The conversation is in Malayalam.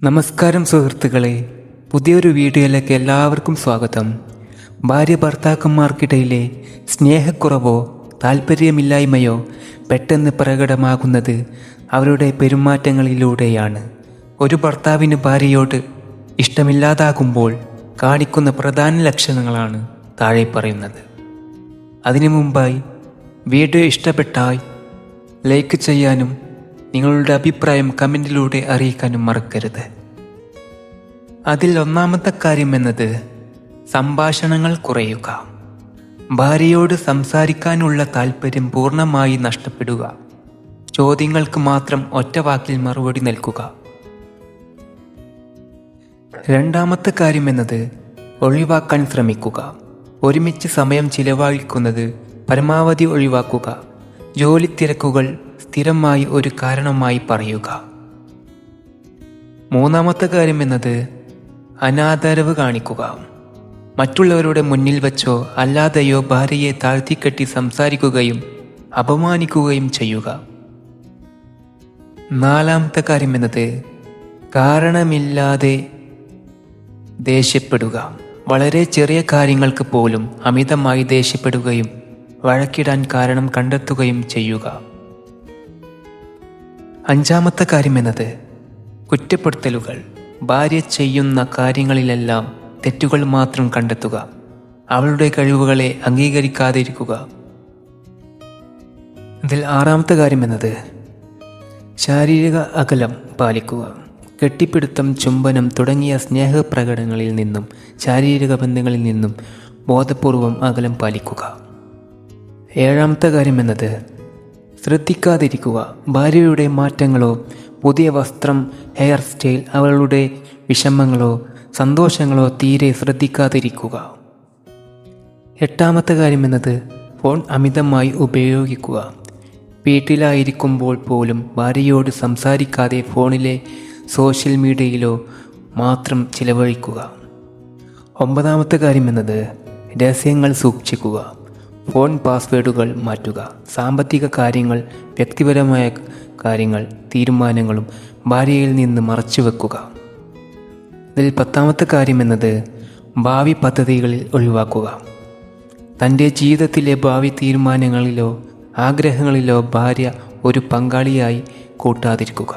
നമസ്കാരം സുഹൃത്തുക്കളെ, പുതിയൊരു വീഡിയോയിലേക്ക് എല്ലാവർക്കും സ്വാഗതം. ഭാര്യ ഭർത്താക്കന്മാർക്കിടയിലെ സ്നേഹക്കുറവോ താല്പര്യമില്ലായ്മയോ പെട്ടെന്ന് പ്രകടമാകുന്നത് അവരുടെ പെരുമാറ്റങ്ങളിലൂടെയാണ്. ഒരു ഭർത്താവിന് ഭാര്യയോട് ഇഷ്ടമില്ലാതാകുമ്പോൾ കാണിക്കുന്ന പ്രധാന ലക്ഷണങ്ങളാണ് താഴെ പറയുന്നത്. അതിനു മുമ്പായി വീഡിയോ ഇഷ്ടപ്പെട്ടാൽ ലൈക്ക് ചെയ്യാനും നിങ്ങളുടെ അഭിപ്രായം കമൻറ്റിലൂടെ അറിയിക്കാനും മറക്കരുത്. അതിൽ ഒന്നാമത്തെ കാര്യം എന്നത് സംഭാഷണങ്ങൾ കുറയുക. ഭാര്യയോട് സംസാരിക്കാനുള്ള താല്പര്യം പൂർണ്ണമായി നഷ്ടപ്പെടുക. ചോദ്യങ്ങൾക്ക് മാത്രം ഒറ്റ വാക്കിൽ മറുപടി നൽകുക. രണ്ടാമത്തെ കാര്യം എന്നത് ഒഴിവാക്കാൻ ശ്രമിക്കുക. ഒരുമിച്ച് സമയം ചിലവഴിക്കുന്നത് പരമാവധി ഒഴിവാക്കുക. ജോലി തിരക്കുകൾ സ്ഥിരമായി ഒരു കാരണമായി പറയുക. മൂന്നാമത്തെ കാര്യം എന്നത് അനാദരവ് കാണിക്കുക. മറ്റുള്ളവരുടെ മുന്നിൽ വച്ചോ അല്ലാതെയോ ഭാര്യയെ താഴ്ത്തിക്കെട്ടി സംസാരിക്കുകയും അപമാനിക്കുകയും ചെയ്യുക. നാലാമത്തെ കാര്യം എന്നത് കാരണമില്ലാതെ ദേഷ്യപ്പെടുക. വളരെ ചെറിയ കാര്യങ്ങൾക്ക് പോലും അമിതമായി ദേഷ്യപ്പെടുകയും വഴക്കിടാൻ കാരണം കണ്ടെത്തുകയും ചെയ്യുക. അഞ്ചാമത്തെ കാര്യം എന്നത് കുറ്റപ്പെടുത്തലുകൾ. ഭാര്യ ചെയ്യുന്ന കാര്യങ്ങളിലെല്ലാം തെറ്റുകൾ മാത്രം കണ്ടെത്തുക. അവളുടെ കഴിവുകളെ അംഗീകരിക്കാതിരിക്കുക. ഇതിൽ ആറാമത്തെ കാര്യം എന്നത് ശാരീരിക അകലം പാലിക്കുക. കെട്ടിപ്പിടുത്തം, ചുംബനം തുടങ്ങിയ സ്നേഹപ്രകടനങ്ങളിൽ നിന്നും ശാരീരിക ബന്ധങ്ങളിൽ നിന്നും ബോധപൂർവം അകലം പാലിക്കുക. ഏഴാമത്തെ കാര്യം എന്നത് ശ്രദ്ധിക്കാതിരിക്കുക. ഭാര്യയുടെ മാറ്റങ്ങളോ പുതിയ വസ്ത്രം, ഹെയർ സ്റ്റൈൽ, അവളുടെ വിഷമങ്ങളോ സന്തോഷങ്ങളോ തീരെ ശ്രദ്ധിക്കാതിരിക്കുക. എട്ടാമത്തെ കാര്യം എന്നത് ഫോൺ അമിതമായി ഉപയോഗിക്കുക. വീട്ടിലായിരിക്കുമ്പോൾ പോലും ഭാര്യയോട് സംസാരിക്കാതെ ഫോണിലെ സോഷ്യൽ മീഡിയയിലോ മാത്രം ചിലവഴിക്കുക. ഒമ്പതാമത്തെ കാര്യം എന്നത് രഹസ്യങ്ങൾ സൂക്ഷിക്കുക. ഫോൺ പാസ്വേഡുകൾ മാറ്റുക. സാമ്പത്തിക കാര്യങ്ങൾ, വ്യക്തിപരമായ കാര്യങ്ങൾ, തീരുമാനങ്ങളും ഭാര്യയിൽ നിന്ന് മറച്ചു വെക്കുക. ഇതിൽ പത്താമത്തെ കാര്യം എന്നത് ഭാവി പദ്ധതികളിൽ ഒഴിവാക്കുക. തൻ്റെ ജീവിതത്തിലെ ഭാവി തീരുമാനങ്ങളിലോ ആഗ്രഹങ്ങളിലോ ഭാര്യ ഒരു പങ്കാളിയായി കൂട്ടാതിരിക്കുക.